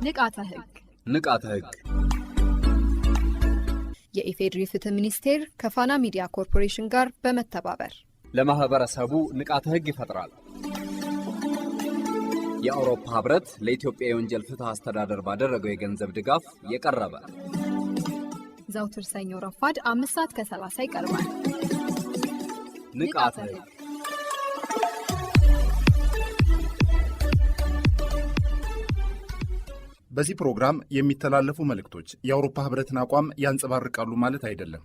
ንቃተ ህግ የኢፌዴሪ ፍትህ ሚኒስቴር ከፋና ሚዲያ ኮርፖሬሽን ጋር በመተባበር ለማህበረሰቡ ንቃተ ህግ ይፈጥራል። የአውሮፓ ህብረት ለኢትዮጵያ የወንጀል ፍትህ አስተዳደር ባደረገው የገንዘብ ድጋፍ የቀረበ ዘውትር ሰኞ ረፋድ 5:30 ይቀርባል። ንቃተ ህግ በዚህ ፕሮግራም የሚተላለፉ መልእክቶች የአውሮፓ ህብረትን አቋም ያንጸባርቃሉ ማለት አይደለም።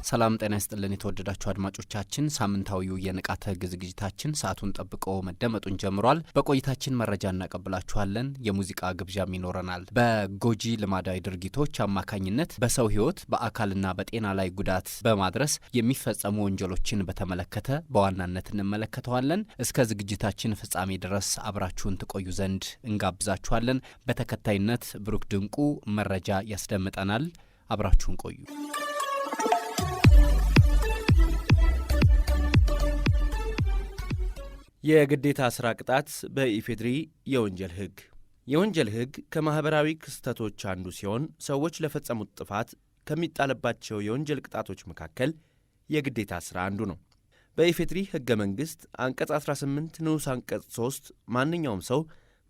ሰላም ጤና ይስጥልን የተወደዳችሁ አድማጮቻችን፣ ሳምንታዊው የንቃተ ህግ ዝግጅታችን ሰዓቱን ጠብቆ መደመጡን ጀምሯል። በቆይታችን መረጃ እናቀብላችኋለን፣ የሙዚቃ ግብዣም ይኖረናል። በጎጂ ልማዳዊ ድርጊቶች አማካኝነት በሰው ህይወት በአካልና በጤና ላይ ጉዳት በማድረስ የሚፈጸሙ ወንጀሎችን በተመለከተ በዋናነት እንመለከተዋለን። እስከ ዝግጅታችን ፍጻሜ ድረስ አብራችሁን ትቆዩ ዘንድ እንጋብዛችኋለን። በተከታይነት ብሩክ ድንቁ መረጃ ያስደምጠናል። አብራችሁን ቆዩ። የግዴታ ስራ ቅጣት በኢፌዴሪ የወንጀል ህግ። የወንጀል ህግ ከማህበራዊ ክስተቶች አንዱ ሲሆን ሰዎች ለፈጸሙት ጥፋት ከሚጣለባቸው የወንጀል ቅጣቶች መካከል የግዴታ ስራ አንዱ ነው። በኢፌዴሪ ህገ መንግሥት አንቀጽ 18 ንዑስ አንቀጽ 3 ማንኛውም ሰው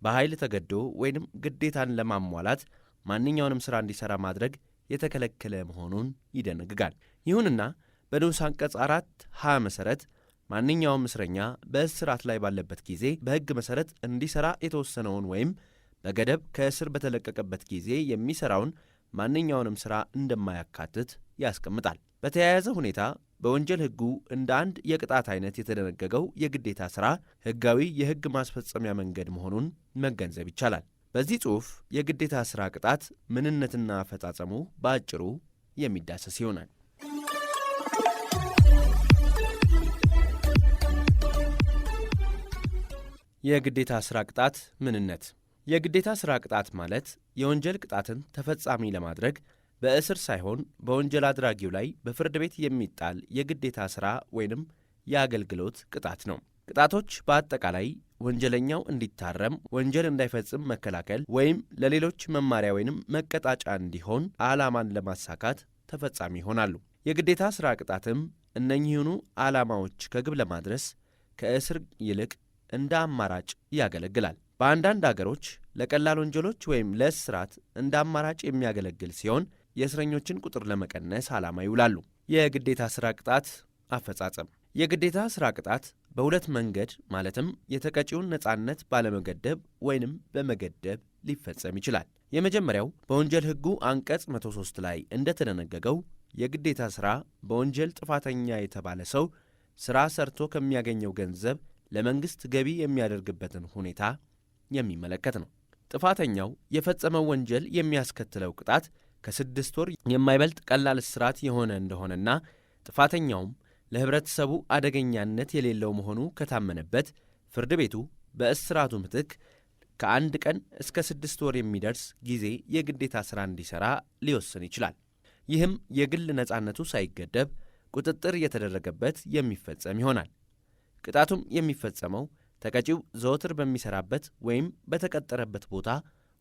በኃይል ተገዶ ወይም ግዴታን ለማሟላት ማንኛውንም ሥራ እንዲሠራ ማድረግ የተከለከለ መሆኑን ይደነግጋል። ይሁንና በንዑስ አንቀጽ 4 ሀ መሠረት ማንኛውም እስረኛ በእስራት ላይ ባለበት ጊዜ በሕግ መሠረት እንዲሠራ የተወሰነውን ወይም በገደብ ከእስር በተለቀቀበት ጊዜ የሚሠራውን ማንኛውንም ሥራ እንደማያካትት ያስቀምጣል። በተያያዘ ሁኔታ በወንጀል ሕጉ እንደ አንድ የቅጣት ዓይነት የተደነገገው የግዴታ ሥራ ሕጋዊ የሕግ ማስፈጸሚያ መንገድ መሆኑን መገንዘብ ይቻላል። በዚህ ጽሑፍ የግዴታ ሥራ ቅጣት ምንነትና አፈጻጸሙ በአጭሩ የሚዳሰስ ይሆናል። የግዴታ ሥራ ቅጣት ምንነት። የግዴታ ሥራ ቅጣት ማለት የወንጀል ቅጣትን ተፈጻሚ ለማድረግ በእስር ሳይሆን በወንጀል አድራጊው ላይ በፍርድ ቤት የሚጣል የግዴታ ሥራ ወይንም የአገልግሎት ቅጣት ነው። ቅጣቶች በአጠቃላይ ወንጀለኛው እንዲታረም፣ ወንጀል እንዳይፈጽም መከላከል ወይም ለሌሎች መማሪያ ወይንም መቀጣጫ እንዲሆን ዓላማን ለማሳካት ተፈጻሚ ይሆናሉ። የግዴታ ሥራ ቅጣትም እነኚህኑ ዓላማዎች ከግብ ለማድረስ ከእስር ይልቅ እንደ አማራጭ ያገለግላል። በአንዳንድ አገሮች ለቀላል ወንጀሎች ወይም ለእስራት እንደ አማራጭ የሚያገለግል ሲሆን የእስረኞችን ቁጥር ለመቀነስ ዓላማ ይውላሉ። የግዴታ ሥራ ቅጣት አፈጻጸም። የግዴታ ሥራ ቅጣት በሁለት መንገድ ማለትም የተቀጪውን ነጻነት ባለመገደብ ወይንም በመገደብ ሊፈጸም ይችላል። የመጀመሪያው በወንጀል ሕጉ አንቀጽ 103 ላይ እንደተደነገገው የግዴታ ሥራ በወንጀል ጥፋተኛ የተባለ ሰው ሥራ ሰርቶ ከሚያገኘው ገንዘብ ለመንግሥት ገቢ የሚያደርግበትን ሁኔታ የሚመለከት ነው። ጥፋተኛው የፈጸመው ወንጀል የሚያስከትለው ቅጣት ከ6 ወር የማይበልጥ ቀላል እስራት የሆነ እንደሆነና ጥፋተኛውም ለኅብረተሰቡ አደገኛነት የሌለው መሆኑ ከታመነበት ፍርድ ቤቱ በእስራቱ ምትክ ከ1 ቀን እስከ 6 ወር የሚደርስ ጊዜ የግዴታ ሥራ እንዲሠራ ሊወስን ይችላል። ይህም የግል ነጻነቱ ሳይገደብ ቁጥጥር የተደረገበት የሚፈጸም ይሆናል። ቅጣቱም የሚፈጸመው ተቀጪው ዘወትር በሚሠራበት ወይም በተቀጠረበት ቦታ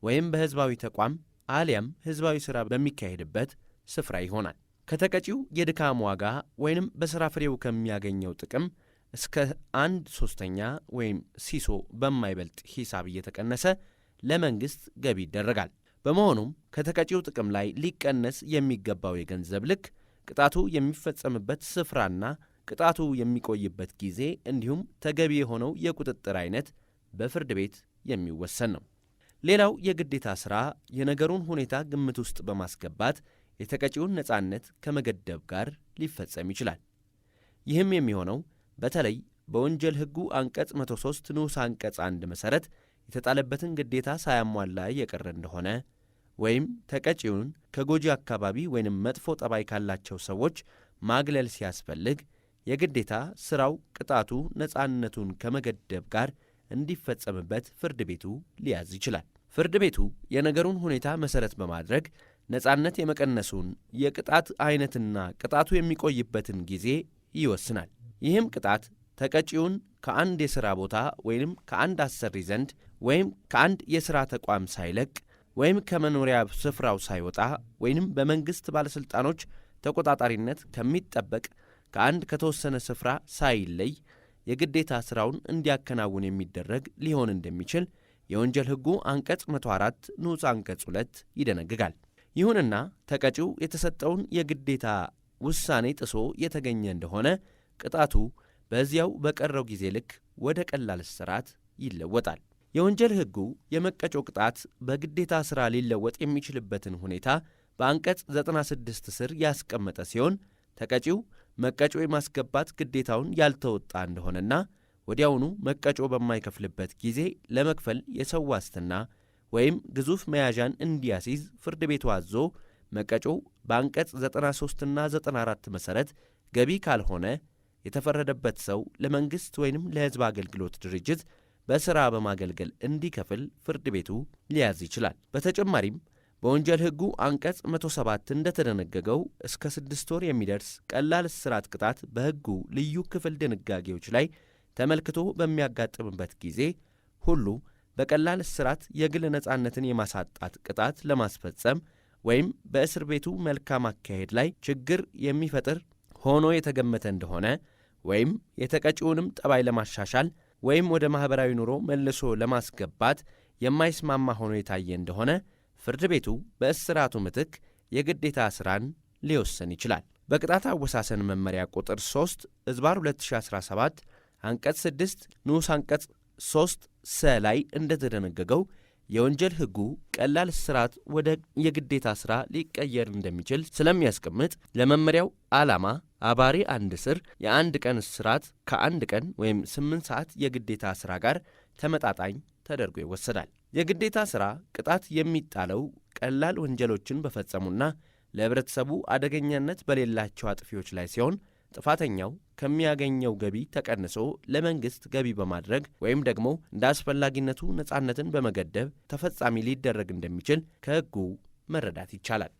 ወይም በሕዝባዊ ተቋም አሊያም ሕዝባዊ ሥራ በሚካሄድበት ስፍራ ይሆናል። ከተቀጪው የድካም ዋጋ ወይም በሥራ ፍሬው ከሚያገኘው ጥቅም እስከ 1/3 ወይም ሲሶ በማይበልጥ ሂሳብ እየተቀነሰ ለመንግሥት ገቢ ይደረጋል። በመሆኑም ከተቀጪው ጥቅም ላይ ሊቀነስ የሚገባው የገንዘብ ልክ ቅጣቱ የሚፈጸምበት ስፍራና ቅጣቱ የሚቆይበት ጊዜ እንዲሁም ተገቢ የሆነው የቁጥጥር ዓይነት በፍርድ ቤት የሚወሰን ነው። ሌላው የግዴታ ሥራ የነገሩን ሁኔታ ግምት ውስጥ በማስገባት የተቀጪውን ነጻነት ከመገደብ ጋር ሊፈጸም ይችላል። ይህም የሚሆነው በተለይ በወንጀል ሕጉ አንቀጽ 103 ንዑስ አንቀጽ 1 መሠረት የተጣለበትን ግዴታ ሳያሟላ የቀረ እንደሆነ ወይም ተቀጪውን ከጎጂ አካባቢ ወይንም መጥፎ ጠባይ ካላቸው ሰዎች ማግለል ሲያስፈልግ የግዴታ ሥራው ቅጣቱ ነጻነቱን ከመገደብ ጋር እንዲፈጸምበት ፍርድ ቤቱ ሊያዝ ይችላል። ፍርድ ቤቱ የነገሩን ሁኔታ መሠረት በማድረግ ነጻነት የመቀነሱን የቅጣት ዓይነትና ቅጣቱ የሚቆይበትን ጊዜ ይወስናል። ይህም ቅጣት ተቀጪውን ከአንድ የሥራ ቦታ ወይም ከአንድ አሰሪ ዘንድ ወይም ከአንድ የሥራ ተቋም ሳይለቅ ወይም ከመኖሪያ ስፍራው ሳይወጣ ወይም በመንግሥት ባለሥልጣኖች ተቆጣጣሪነት ከሚጠበቅ ከአንድ ከተወሰነ ስፍራ ሳይለይ የግዴታ ሥራውን እንዲያከናውን የሚደረግ ሊሆን እንደሚችል የወንጀል ሕጉ አንቀጽ 104 ንዑስ አንቀጽ 2 ይደነግጋል። ይሁንና ተቀጪው የተሰጠውን የግዴታ ውሳኔ ጥሶ የተገኘ እንደሆነ ቅጣቱ በዚያው በቀረው ጊዜ ልክ ወደ ቀላል እስራት ይለወጣል። የወንጀል ሕጉ የመቀጮ ቅጣት በግዴታ ሥራ ሊለወጥ የሚችልበትን ሁኔታ በአንቀጽ 96 ስር ያስቀመጠ ሲሆን ተቀጪው መቀጮ የማስገባት ግዴታውን ያልተወጣ እንደሆነና ወዲያውኑ መቀጮ በማይከፍልበት ጊዜ ለመክፈል የሰው ዋስትና ወይም ግዙፍ መያዣን እንዲያስይዝ ፍርድ ቤቱ አዞ መቀጮው በአንቀጽ 93ና 94 መሠረት ገቢ ካልሆነ የተፈረደበት ሰው ለመንግሥት ወይም ለሕዝብ አገልግሎት ድርጅት በሥራ በማገልገል እንዲከፍል ፍርድ ቤቱ ሊያዝ ይችላል። በተጨማሪም በወንጀል ሕጉ አንቀጽ 107 እንደተደነገገው እስከ 6 ወር የሚደርስ ቀላል እስራት ቅጣት በሕጉ ልዩ ክፍል ድንጋጌዎች ላይ ተመልክቶ በሚያጋጥምበት ጊዜ ሁሉ በቀላል እስራት የግል ነጻነትን የማሳጣት ቅጣት ለማስፈጸም ወይም በእስር ቤቱ መልካም አካሄድ ላይ ችግር የሚፈጥር ሆኖ የተገመተ እንደሆነ ወይም የተቀጪውንም ጠባይ ለማሻሻል ወይም ወደ ማኅበራዊ ኑሮ መልሶ ለማስገባት የማይስማማ ሆኖ የታየ እንደሆነ ፍርድ ቤቱ በእስራቱ ምትክ የግዴታ ሥራን ሊወሰን ይችላል። በቅጣት አወሳሰን መመሪያ ቁጥር 3/2017 አንቀጽ 6 ንዑስ አንቀጽ 3 ሰ ላይ እንደተደነገገው የወንጀል ሕጉ ቀላል እስራት ወደ የግዴታ ሥራ ሊቀየር እንደሚችል ስለሚያስቀምጥ ለመመሪያው ዓላማ አባሪ አንድ ስር የአንድ ቀን እስራት ከአንድ ቀን ወይም 8 ሰዓት የግዴታ ሥራ ጋር ተመጣጣኝ ተደርጎ ይወሰዳል። የግዴታ ሥራ ቅጣት የሚጣለው ቀላል ወንጀሎችን በፈጸሙና ለሕብረተሰቡ አደገኛነት በሌላቸው አጥፊዎች ላይ ሲሆን ጥፋተኛው ከሚያገኘው ገቢ ተቀንሶ ለመንግሥት ገቢ በማድረግ ወይም ደግሞ እንደ አስፈላጊነቱ ነጻነትን በመገደብ ተፈጻሚ ሊደረግ እንደሚችል ከሕጉ መረዳት ይቻላል።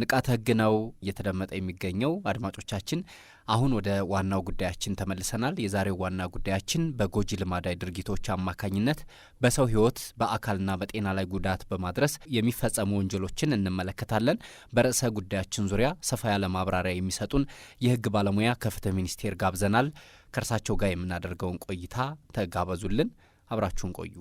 ንቃተ ሕግ ነው እየተደመጠ የሚገኘው። አድማጮቻችን አሁን ወደ ዋናው ጉዳያችን ተመልሰናል። የዛሬው ዋና ጉዳያችን በጎጂ ልማዳዊ ድርጊቶች አማካኝነት በሰው ሕይወት በአካልና በጤና ላይ ጉዳት በማድረስ የሚፈጸሙ ወንጀሎችን እንመለከታለን። በርዕሰ ጉዳያችን ዙሪያ ሰፋ ያለ ማብራሪያ የሚሰጡን የሕግ ባለሙያ ከፍትህ ሚኒስቴር ጋብዘናል። ከእርሳቸው ጋር የምናደርገውን ቆይታ ተጋበዙልን። አብራችሁን ቆዩ።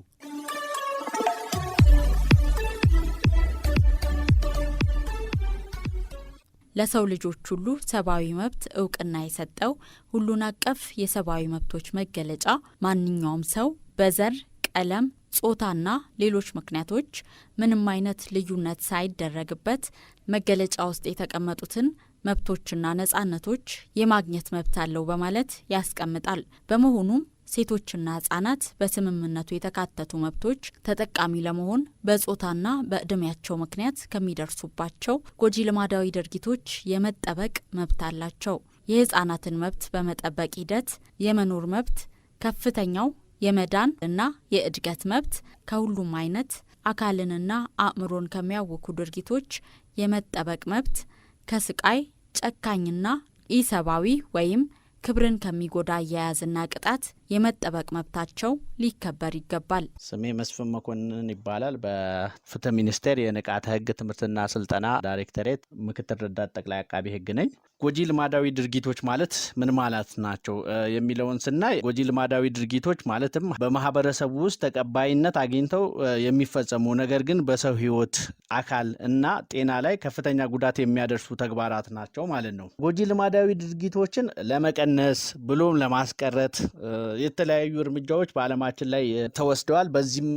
ለሰው ልጆች ሁሉ ሰብአዊ መብት እውቅና የሰጠው ሁሉን አቀፍ የሰብአዊ መብቶች መገለጫ ማንኛውም ሰው በዘር፣ ቀለም፣ ጾታና ሌሎች ምክንያቶች ምንም አይነት ልዩነት ሳይደረግበት መገለጫ ውስጥ የተቀመጡትን መብቶችና ነጻነቶች የማግኘት መብት አለው በማለት ያስቀምጣል። በመሆኑም ሴቶችና ህጻናት በስምምነቱ የተካተቱ መብቶች ተጠቃሚ ለመሆን በጾታና በዕድሜያቸው ምክንያት ከሚደርሱባቸው ጎጂ ልማዳዊ ድርጊቶች የመጠበቅ መብት አላቸው። የህጻናትን መብት በመጠበቅ ሂደት የመኖር መብት፣ ከፍተኛው የመዳን እና የእድገት መብት፣ ከሁሉም አይነት አካልንና አእምሮን ከሚያውኩ ድርጊቶች የመጠበቅ መብት፣ ከስቃይ ጨካኝና ኢሰብአዊ ወይም ክብርን ከሚጎዳ አያያዝና ቅጣት የመጠበቅ መብታቸው ሊከበር ይገባል። ስሜ መስፍን መኮንን ይባላል። በፍትህ ሚኒስቴር የንቃተ ሕግ ትምህርትና ስልጠና ዳይሬክቶሬት ምክትል ረዳት ጠቅላይ አቃቢ ሕግ ነኝ። ጎጂ ልማዳዊ ድርጊቶች ማለት ምን ማለት ናቸው የሚለውን ስናይ ጎጂ ልማዳዊ ድርጊቶች ማለትም በማህበረሰቡ ውስጥ ተቀባይነት አግኝተው የሚፈጸሙ ነገር ግን በሰው ሕይወት አካል እና ጤና ላይ ከፍተኛ ጉዳት የሚያደርሱ ተግባራት ናቸው ማለት ነው። ጎጂ ልማዳዊ ድርጊቶችን ለመቀነስ ብሎም ለማስቀረት የተለያዩ እርምጃዎች በዓለማችን ላይ ተወስደዋል። በዚህም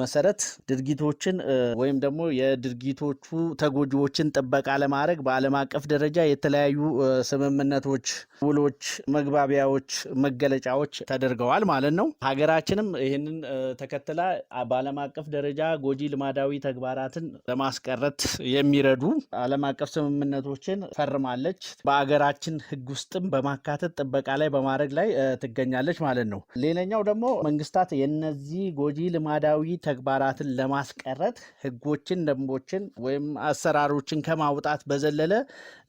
መሰረት ድርጊቶችን ወይም ደግሞ የድርጊቶቹ ተጎጂዎችን ጥበቃ ለማድረግ በዓለም አቀፍ ደረጃ የተለያዩ ስምምነቶች፣ ውሎች፣ መግባቢያዎች፣ መገለጫዎች ተደርገዋል ማለት ነው። ሀገራችንም ይህንን ተከትላ በዓለም አቀፍ ደረጃ ጎጂ ልማዳዊ ተግባራትን ለማስቀረት የሚረዱ ዓለም አቀፍ ስምምነቶችን ፈርማለች። በአገራችን ሕግ ውስጥም በማካተት ጥበቃ ላይ በማድረግ ላይ ትገኛለች ማለት ነው። ነው። ሌላኛው ደግሞ መንግስታት የነዚህ ጎጂ ልማዳዊ ተግባራትን ለማስቀረት ህጎችን፣ ደንቦችን ወይም አሰራሮችን ከማውጣት በዘለለ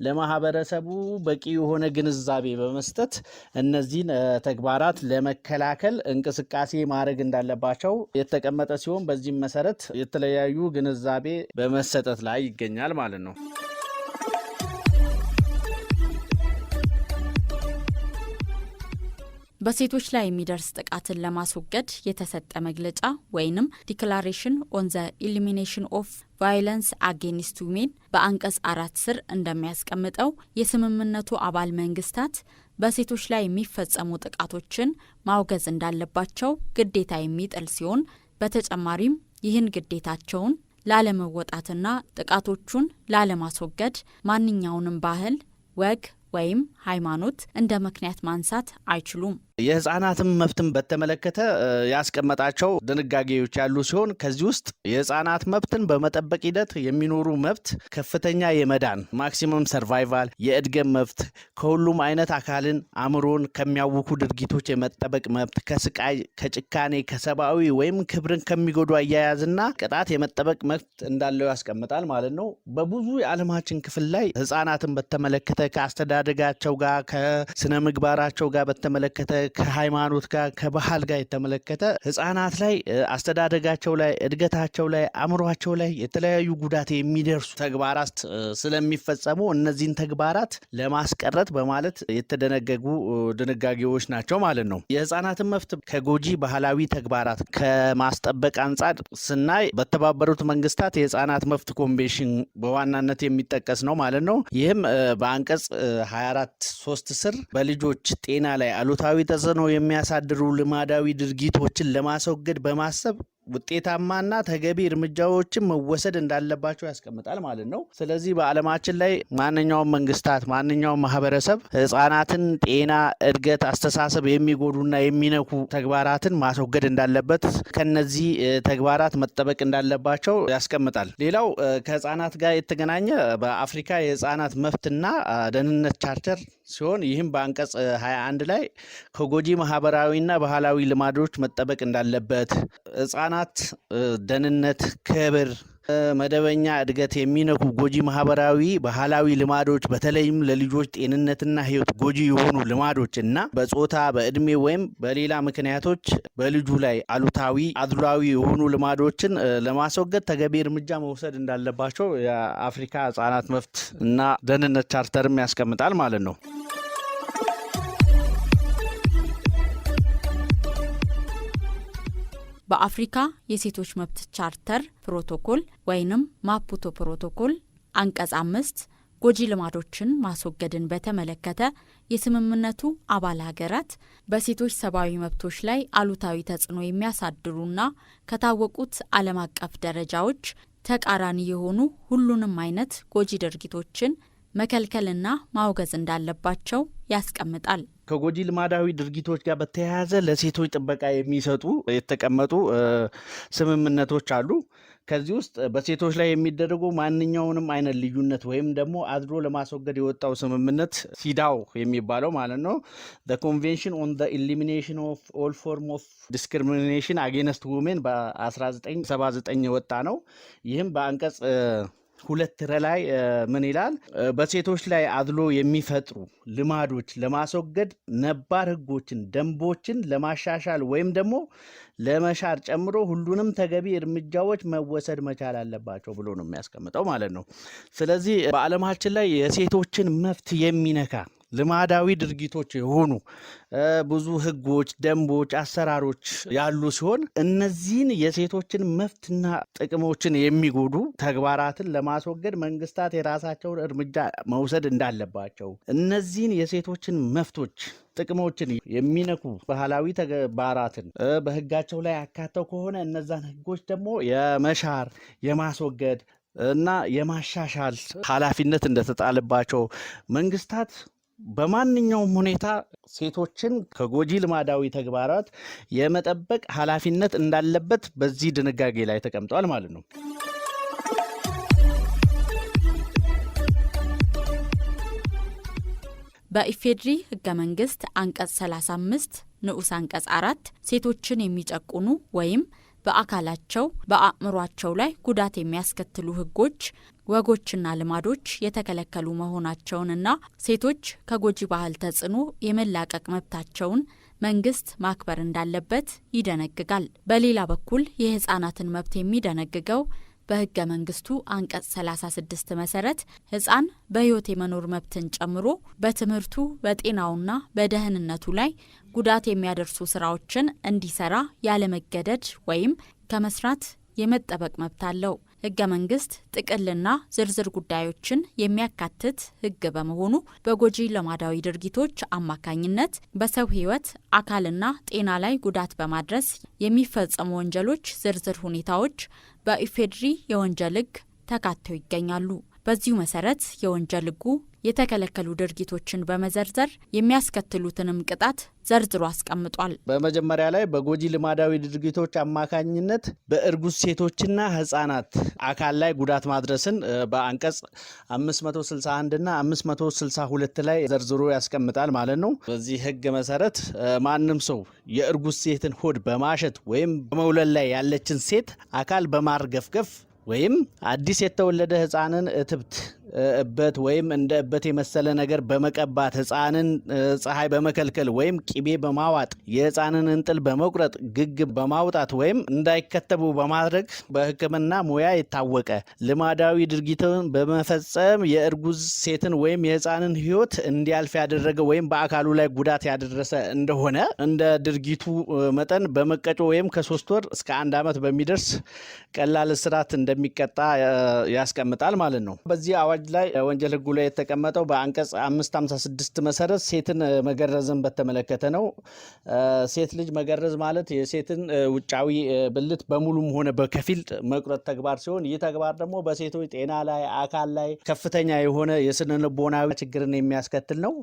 ለማህበረሰቡ በቂ የሆነ ግንዛቤ በመስጠት እነዚህን ተግባራት ለመከላከል እንቅስቃሴ ማድረግ እንዳለባቸው የተቀመጠ ሲሆን በዚህም መሰረት የተለያዩ ግንዛቤ በመሰጠት ላይ ይገኛል ማለት ነው። በሴቶች ላይ የሚደርስ ጥቃትን ለማስወገድ የተሰጠ መግለጫ ወይንም ዲክላሬሽን ኦን ዘ ኢሊሚኔሽን ኦፍ ቫዮለንስ አጌንስት ዊሜን በአንቀጽ 4 ስር እንደሚያስቀምጠው የስምምነቱ አባል መንግስታት በሴቶች ላይ የሚፈጸሙ ጥቃቶችን ማውገዝ እንዳለባቸው ግዴታ የሚጥል ሲሆን በተጨማሪም ይህን ግዴታቸውን ላለመወጣትና ጥቃቶቹን ላለማስወገድ ማንኛውንም ባህል፣ ወግ ወይም ሃይማኖት እንደ ምክንያት ማንሳት አይችሉም። የህፃናትን መብትን በተመለከተ ያስቀመጣቸው ድንጋጌዎች ያሉ ሲሆን ከዚህ ውስጥ የህፃናት መብትን በመጠበቅ ሂደት የሚኖሩ መብት፣ ከፍተኛ የመዳን ማክሲመም ሰርቫይቫል፣ የእድገት መብት፣ ከሁሉም አይነት አካልን አእምሮን ከሚያውኩ ድርጊቶች የመጠበቅ መብት፣ ከስቃይ፣ ከጭካኔ፣ ከሰብአዊ ወይም ክብርን ከሚጎዱ አያያዝና ቅጣት የመጠበቅ መብት እንዳለው ያስቀምጣል ማለት ነው። በብዙ የዓለማችን ክፍል ላይ ህፃናትን በተመለከተ ከአስተዳደጋቸው ጋር ከስነ ምግባራቸው ጋር በተመለከተ ከሃይማኖት ጋር ከባህል ጋር የተመለከተ ህፃናት ላይ አስተዳደጋቸው ላይ እድገታቸው ላይ አእምሯቸው ላይ የተለያዩ ጉዳት የሚደርሱ ተግባራት ስለሚፈጸሙ እነዚህን ተግባራት ለማስቀረት በማለት የተደነገጉ ድንጋጌዎች ናቸው ማለት ነው። የህፃናትን መብት ከጎጂ ባህላዊ ተግባራት ከማስጠበቅ አንጻር ስናይ በተባበሩት መንግስታት የህፃናት መብት ኮንቬንሽን በዋናነት የሚጠቀስ ነው ማለት ነው። ይህም በአንቀጽ 24(3) ስር በልጆች ጤና ላይ አሉታዊ ተጽዕኖ የሚያሳድሩ ልማዳዊ ድርጊቶችን ለማስወገድ በማሰብ ውጤታማና ተገቢ እርምጃዎችን መወሰድ እንዳለባቸው ያስቀምጣል ማለት ነው። ስለዚህ በዓለማችን ላይ ማንኛውም መንግስታት፣ ማንኛውም ማህበረሰብ ህፃናትን ጤና፣ እድገት፣ አስተሳሰብ የሚጎዱና የሚነኩ ተግባራትን ማስወገድ እንዳለበት፣ ከነዚህ ተግባራት መጠበቅ እንዳለባቸው ያስቀምጣል። ሌላው ከህፃናት ጋር የተገናኘ በአፍሪካ የህፃናት መብትና ደህንነት ቻርተር ሲሆን ይህም በአንቀጽ 21 ላይ ከጎጂ ማህበራዊና ባህላዊ ልማዶች መጠበቅ እንዳለበት፣ ህፃናት ደህንነት፣ ክብር፣ መደበኛ እድገት የሚነኩ ጎጂ ማህበራዊ ባህላዊ ልማዶች በተለይም ለልጆች ጤንነትና ህይወት ጎጂ የሆኑ ልማዶች እና በጾታ በእድሜ ወይም በሌላ ምክንያቶች በልጁ ላይ አሉታዊ አድሏዊ የሆኑ ልማዶችን ለማስወገድ ተገቢ እርምጃ መውሰድ እንዳለባቸው የአፍሪካ ህፃናት መብት እና ደህንነት ቻርተርም ያስቀምጣል ማለት ነው። በአፍሪካ የሴቶች መብት ቻርተር ፕሮቶኮል ወይንም ማፑቶ ፕሮቶኮል አንቀጽ 5 ጎጂ ልማዶችን ማስወገድን በተመለከተ የስምምነቱ አባል ሀገራት በሴቶች ሰብአዊ መብቶች ላይ አሉታዊ ተጽዕኖ የሚያሳድሩና ከታወቁት ዓለም አቀፍ ደረጃዎች ተቃራኒ የሆኑ ሁሉንም አይነት ጎጂ ድርጊቶችን መከልከልና ማውገዝ እንዳለባቸው ያስቀምጣል። ከጎጂ ልማዳዊ ድርጊቶች ጋር በተያያዘ ለሴቶች ጥበቃ የሚሰጡ የተቀመጡ ስምምነቶች አሉ። ከዚህ ውስጥ በሴቶች ላይ የሚደረጉ ማንኛውንም አይነት ልዩነት ወይም ደግሞ አድሎ ለማስወገድ የወጣው ስምምነት ሲዳው የሚባለው ማለት ነው። the convention on the elimination of all form of discrimination against women በ1979 የወጣ ነው። ይህም በአንቀጽ 2 ላይ ምን ይላል? በሴቶች ላይ አድሎ የሚፈጥሩ ልማዶች ለማስወገድ ነባር ህጎችን፣ ደንቦችን ለማሻሻል ወይም ደግሞ ለመሻር ጨምሮ ሁሉንም ተገቢ እርምጃዎች መወሰድ መቻል አለባቸው ብሎ ነው የሚያስቀምጠው ማለት ነው። ስለዚህ በዓለማችን ላይ የሴቶችን መብት የሚነካ ልማዳዊ ድርጊቶች የሆኑ ብዙ ህጎች፣ ደንቦች፣ አሰራሮች ያሉ ሲሆን እነዚህን የሴቶችን መብትና ጥቅሞችን የሚጎዱ ተግባራትን ለማስወገድ መንግስታት የራሳቸውን እርምጃ መውሰድ እንዳለባቸው፣ እነዚህን የሴቶችን መብቶች ጥቅሞችን የሚነኩ ባህላዊ ተግባራትን በህጋቸው ላይ ያካተው ከሆነ እነዛን ህጎች ደግሞ የመሻር የማስወገድ እና የማሻሻል ኃላፊነት እንደተጣለባቸው መንግስታት በማንኛውም ሁኔታ ሴቶችን ከጎጂ ልማዳዊ ተግባራት የመጠበቅ ኃላፊነት እንዳለበት በዚህ ድንጋጌ ላይ ተቀምጧል ማለት ነው። በኢፌድሪ ህገ መንግስት አንቀጽ 35 ንዑስ አንቀጽ 4 ሴቶችን የሚጨቁኑ ወይም በአካላቸው በአእምሯቸው ላይ ጉዳት የሚያስከትሉ ህጎች፣ ወጎችና ልማዶች የተከለከሉ መሆናቸውንና ሴቶች ከጎጂ ባህል ተጽዕኖ የመላቀቅ መብታቸውን መንግስት ማክበር እንዳለበት ይደነግጋል። በሌላ በኩል የህፃናትን መብት የሚደነግገው በህገ መንግስቱ አንቀጽ 36 መሰረት ህፃን በህይወት የመኖር መብትን ጨምሮ በትምህርቱ በጤናውና በደህንነቱ ላይ ጉዳት የሚያደርሱ ስራዎችን እንዲሰራ ያለመገደድ ወይም ከመስራት የመጠበቅ መብት አለው። ህገ መንግስት ጥቅልና ዝርዝር ጉዳዮችን የሚያካትት ህግ በመሆኑ በጎጂ ልማዳዊ ድርጊቶች አማካኝነት በሰው ህይወት፣ አካልና ጤና ላይ ጉዳት በማድረስ የሚፈጸሙ ወንጀሎች ዝርዝር ሁኔታዎች በኢፌድሪ የወንጀል ህግ ተካተው ይገኛሉ። በዚሁ መሰረት የወንጀል ህጉ የተከለከሉ ድርጊቶችን በመዘርዘር የሚያስከትሉትንም ቅጣት ዘርዝሮ አስቀምጧል። በመጀመሪያ ላይ በጎጂ ልማዳዊ ድርጊቶች አማካኝነት በእርጉዝ ሴቶችና ህጻናት አካል ላይ ጉዳት ማድረስን በአንቀጽ 561 እና 562 ላይ ዘርዝሮ ያስቀምጣል ማለት ነው። በዚህ ህግ መሰረት ማንም ሰው የእርጉዝ ሴትን ሆድ በማሸት ወይም በመውለድ ላይ ያለችን ሴት አካል በማርገፍገፍ ወይም አዲስ የተወለደ ህፃንን እትብት እበት ወይም እንደ እበት የመሰለ ነገር በመቀባት ህፃንን ፀሐይ በመከልከል ወይም ቂቤ በማዋጥ የህፃንን እንጥል በመቁረጥ ግግ በማውጣት ወይም እንዳይከተቡ በማድረግ በሕክምና ሙያ የታወቀ ልማዳዊ ድርጊትን በመፈጸም የእርጉዝ ሴትን ወይም የህፃንን ህይወት እንዲያልፍ ያደረገ ወይም በአካሉ ላይ ጉዳት ያደረሰ እንደሆነ እንደ ድርጊቱ መጠን በመቀጮ ወይም ከ3 ወር እስከ 1 ዓመት በሚደርስ ቀላል እስራት እንደሚቀጣ ያስቀምጣል ማለት ነው። በዚህ አዋጅ ላይ ወንጀል ህጉ ላይ የተቀመጠው በአንቀጽ 556 መሰረት ሴትን መገረዝን በተመለከተ ነው። ሴት ልጅ መገረዝ ማለት የሴትን ውጫዊ ብልት በሙሉም ሆነ በከፊል መቁረጥ ተግባር ሲሆን ይህ ተግባር ደግሞ በሴቶች ጤና ላይ አካል ላይ ከፍተኛ የሆነ የስነ ልቦናዊ ችግርን የሚያስከትል ነው።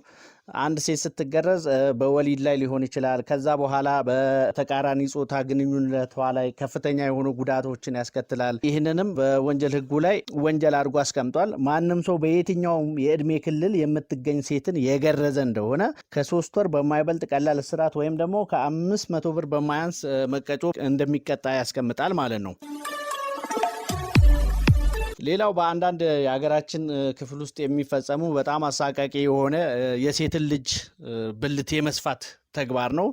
አንድ ሴት ስትገረዝ በወሊድ ላይ ሊሆን ይችላል። ከዛ በኋላ በተቃራኒ ጾታ ግንኙነቷ ላይ ከፍተኛ የሆኑ ጉዳቶችን ያስከትላል። ይህንንም በወንጀል ህጉ ላይ ወንጀል አድርጎ አስቀምጧል። ማንም ሰው በየትኛውም የእድሜ ክልል የምትገኝ ሴትን የገረዘ እንደሆነ ከ3 ወር በማይበልጥ ቀላል እስራት ወይም ደግሞ ከ500 ብር በማያንስ መቀጮ እንደሚቀጣ ያስቀምጣል ማለት ነው። ሌላው በአንዳንድ የሀገራችን ክፍል ውስጥ የሚፈጸሙ በጣም አሳቃቂ የሆነ የሴትን ልጅ ብልት የመስፋት ተግባር ነው።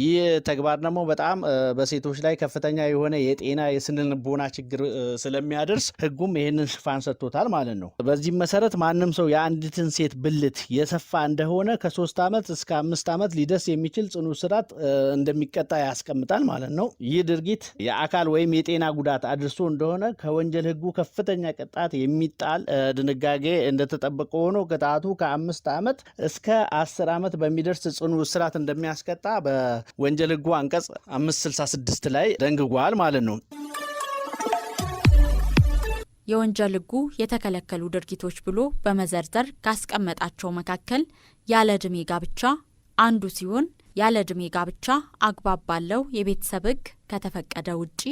ይህ ተግባር ደግሞ በጣም በሴቶች ላይ ከፍተኛ የሆነ የጤና የስነ ልቦና ችግር ስለሚያደርስ ህጉም ይህንን ሽፋን ሰጥቶታል ማለት ነው። በዚህም መሰረት ማንም ሰው የአንዲትን ሴት ብልት የሰፋ እንደሆነ ከ3 ዓመት እስከ 5 ዓመት ሊደርስ የሚችል ጽኑ እስራት እንደሚቀጣ ያስቀምጣል ማለት ነው። ይህ ድርጊት የአካል ወይም የጤና ጉዳት አድርሶ እንደሆነ ከወንጀል ህጉ ከፍተኛ ቅጣት የሚጣል ድንጋጌ እንደተጠበቀ ሆኖ ቅጣቱ ከ5 ዓመት እስከ 10 ዓመት በሚደርስ ጽኑ እስራት እንደሚያስቀጣ በወንጀል ህጉ አንቀጽ 566 ላይ ደንግጓል ማለት ነው። የወንጀል ህጉ የተከለከሉ ድርጊቶች ብሎ በመዘርዘር ካስቀመጣቸው መካከል ያለ ዕድሜ ጋብቻ አንዱ ሲሆን ያለ ዕድሜ ጋብቻ አግባብ ባለው የቤተሰብ ህግ ከተፈቀደ ውጪ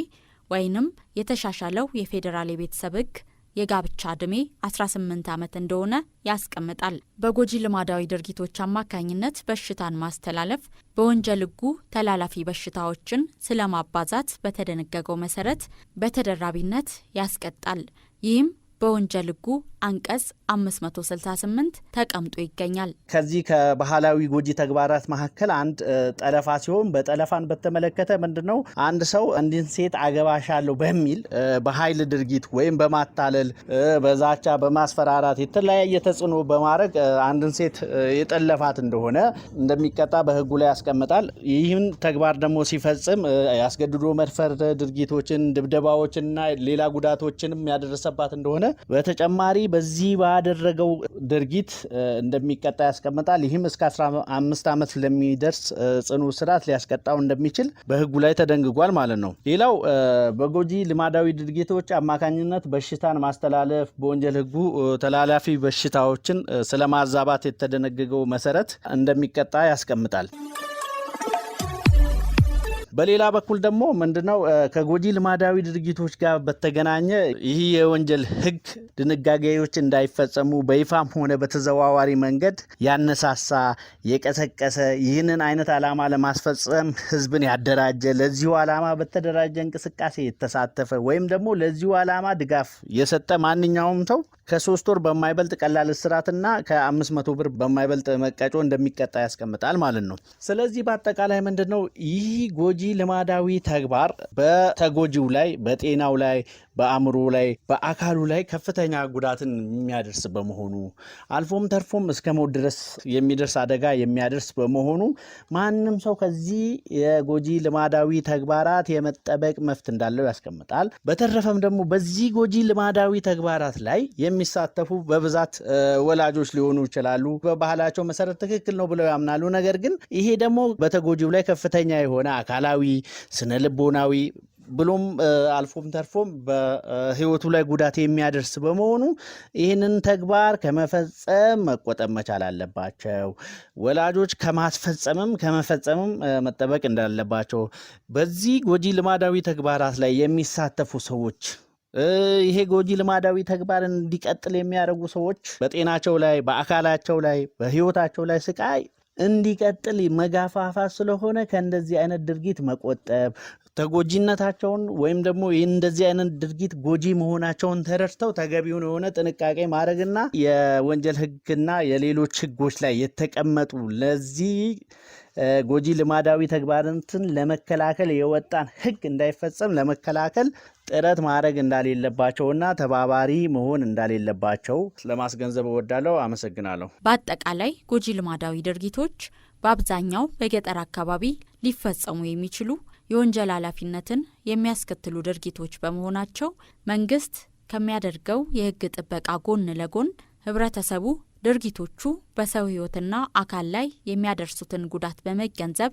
ወይንም የተሻሻለው የፌዴራል የቤተሰብ ህግ የጋብቻ ዕድሜ 18 ዓመት እንደሆነ ያስቀምጣል። በጎጂ ልማዳዊ ድርጊቶች አማካኝነት በሽታን ማስተላለፍ በወንጀል ህጉ ተላላፊ በሽታዎችን ስለማባዛት በተደነገገው መሰረት በተደራቢነት ያስቀጣል። ይህም በወንጀል ህጉ አንቀጽ 568 ተቀምጦ ይገኛል። ከዚህ ከባህላዊ ጎጂ ተግባራት መካከል አንድ ጠለፋ ሲሆን በጠለፋን በተመለከተ ምንድነው አንድ ሰው አንድን ሴት አገባሻለሁ በሚል በኃይል ድርጊት ወይም በማታለል በዛቻ በማስፈራራት የተለያየ ተጽዕኖ በማድረግ አንድን ሴት የጠለፋት እንደሆነ እንደሚቀጣ በህጉ ላይ ያስቀምጣል። ይህን ተግባር ደግሞ ሲፈጽም ያስገድዶ መድፈር ድርጊቶችን፣ ድብደባዎችንና ሌላ ጉዳቶችንም ያደረሰባት እንደሆነ በተጨማሪ በዚህ ባደረገው ድርጊት እንደሚቀጣ ያስቀምጣል። ይህም እስከ 15 ዓመት ለሚደርስ ጽኑ እስራት ሊያስቀጣው እንደሚችል በህጉ ላይ ተደንግጓል ማለት ነው። ሌላው በጎጂ ልማዳዊ ድርጊቶች አማካኝነት በሽታን ማስተላለፍ በወንጀል ህጉ ተላላፊ በሽታዎችን ስለማዛባት የተደነገገው መሰረት እንደሚቀጣ ያስቀምጣል። በሌላ በኩል ደግሞ ምንድነው ከጎጂ ልማዳዊ ድርጊቶች ጋር በተገናኘ ይህ የወንጀል ሕግ ድንጋጌዎች እንዳይፈጸሙ በይፋም ሆነ በተዘዋዋሪ መንገድ ያነሳሳ የቀሰቀሰ ይህንን አይነት ዓላማ ለማስፈጸም ህዝብን ያደራጀ ለዚሁ ዓላማ በተደራጀ እንቅስቃሴ የተሳተፈ ወይም ደግሞ ለዚሁ ዓላማ ድጋፍ የሰጠ ማንኛውም ሰው ከ3 ወር በማይበልጥ ቀላል እስራትና ከ500 ብር በማይበልጥ መቀጮ እንደሚቀጣ ያስቀምጣል ማለት ነው። ስለዚህ በአጠቃላይ ምንድነው ይህ ጎጂ ልማዳዊ ተግባር በተጎጂው ላይ በጤናው ላይ በአእምሮ ላይ በአካሉ ላይ ከፍተኛ ጉዳትን የሚያደርስ በመሆኑ አልፎም ተርፎም እስከ ሞት ድረስ የሚደርስ አደጋ የሚያደርስ በመሆኑ ማንም ሰው ከዚህ የጎጂ ልማዳዊ ተግባራት የመጠበቅ መብት እንዳለው ያስቀምጣል። በተረፈም ደግሞ በዚህ ጎጂ ልማዳዊ ተግባራት ላይ የሚሳተፉ በብዛት ወላጆች ሊሆኑ ይችላሉ። በባህላቸው መሰረት ትክክል ነው ብለው ያምናሉ። ነገር ግን ይሄ ደግሞ በተጎጂው ላይ ከፍተኛ የሆነ አካላዊ፣ ስነ ልቦናዊ ብሎም አልፎም ተርፎም በህይወቱ ላይ ጉዳት የሚያደርስ በመሆኑ ይህንን ተግባር ከመፈጸም መቆጠብ መቻል አለባቸው። ወላጆች ከመፈጸምም መጠበቅ እንዳለባቸው በዚህ ጎጂ ልማዳዊ ተግባራት ላይ የሚሳተፉ ሰዎች ይሄ ጎጂ ልማዳዊ ተግባር እንዲቀጥል የሚያደርጉ ሰዎች በጤናቸው ላይ በአካላቸው ላይ በህይወታቸው ላይ ስቃይ እንዲቀጥል መጋፋፋት ስለሆነ ከእንደዚህ አይነት ድርጊት መቆጠብ ተጎጂነታቸውን ወይም ደግሞ እንደዚህ አይነት ድርጊት ጎጂ መሆናቸውን ተረድተው ተገቢውን የሆነ ጥንቃቄ ማድረግና የወንጀል ህግና የሌሎች ህጎች ላይ የተቀመጡ ለዚህ ጎጂ ልማዳዊ ተግባራትን ለመከላከል የወጣን ህግ እንዳይፈጸም ለመከላከል ጥረት ማድረግ እንዳሌለባቸውና ተባባሪ መሆን እንዳሌለባቸው ለማስገንዘብ እወዳለሁ። አመሰግናለሁ። በአጠቃላይ ጎጂ ልማዳዊ ድርጊቶች በአብዛኛው በገጠር አካባቢ ሊፈጸሙ የሚችሉ የወንጀል ኃላፊነትን የሚያስከትሉ ድርጊቶች በመሆናቸው መንግስት ከሚያደርገው የህግ ጥበቃ ጎን ለጎን ህብረተሰቡ ድርጊቶቹ በሰው ህይወትና አካል ላይ የሚያደርሱትን ጉዳት በመገንዘብ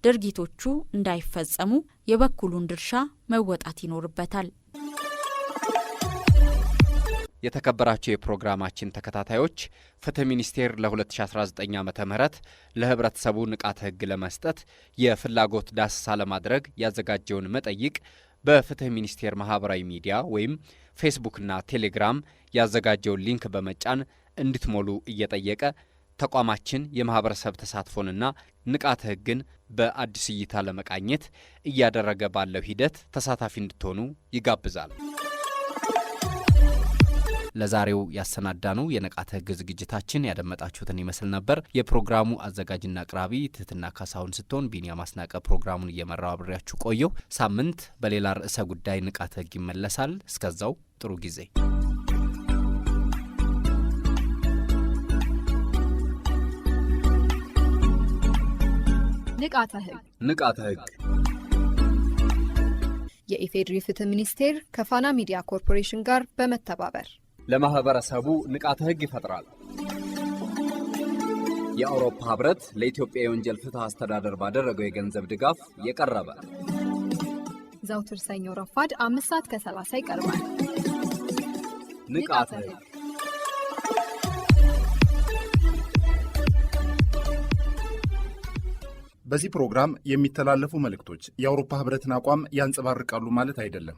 ድርጊቶቹ እንዳይፈጸሙ የበኩሉን ድርሻ መወጣት ይኖርበታል። የተከበራቸው የፕሮግራማችን ተከታታዮች ፍትህ ሚኒስቴር ለ2019 ዓ.ም ለህብረተሰቡ ንቃተ ህግ ለመስጠት የፍላጎት ዳሰሳ ለማድረግ ያዘጋጀውን መጠይቅ በፍትህ ሚኒስቴር ማህበራዊ ሚዲያ ወይም ፌስቡክና ቴሌግራም ያዘጋጀውን ሊንክ በመጫን እንድትሞሉ እየጠየቀ ተቋማችን የማህበረሰብ ተሳትፎንና ንቃተ ህግን በአዲስ እይታ ለመቃኘት እያደረገ ባለው ሂደት ተሳታፊ እንድትሆኑ ይጋብዛል። ለዛሬው ያሰናዳነው የንቃተ ህግ ዝግጅታችን ያደመጣችሁትን ይመስል ነበር። የፕሮግራሙ አዘጋጅና አቅራቢ ትህትና ካሳሁን ስትሆን ቢኒያም አስናቀ ፕሮግራሙን እየመራው አብሬያችሁ ቆየው። ሳምንት በሌላ ርዕሰ ጉዳይ ንቃተ ህግ ይመለሳል። እስከዛው ጥሩ ጊዜ። ንቃተ ህግ የኢፌዴሪ ፍትህ ሚኒስቴር ከፋና ሚዲያ ኮርፖሬሽን ጋር በመተባበር ለማህበረሰቡ ንቃተ ህግ ይፈጥራል። የአውሮፓ ህብረት ለኢትዮጵያ የወንጀል ፍትህ አስተዳደር ባደረገው የገንዘብ ድጋፍ የቀረበ ዘውትር ሰኞ ረፋድ 5:30 ይቀርባል። ንቃተ ህግ በዚህ ፕሮግራም የሚተላለፉ መልእክቶች የአውሮፓ ህብረትን አቋም ያንጸባርቃሉ ማለት አይደለም።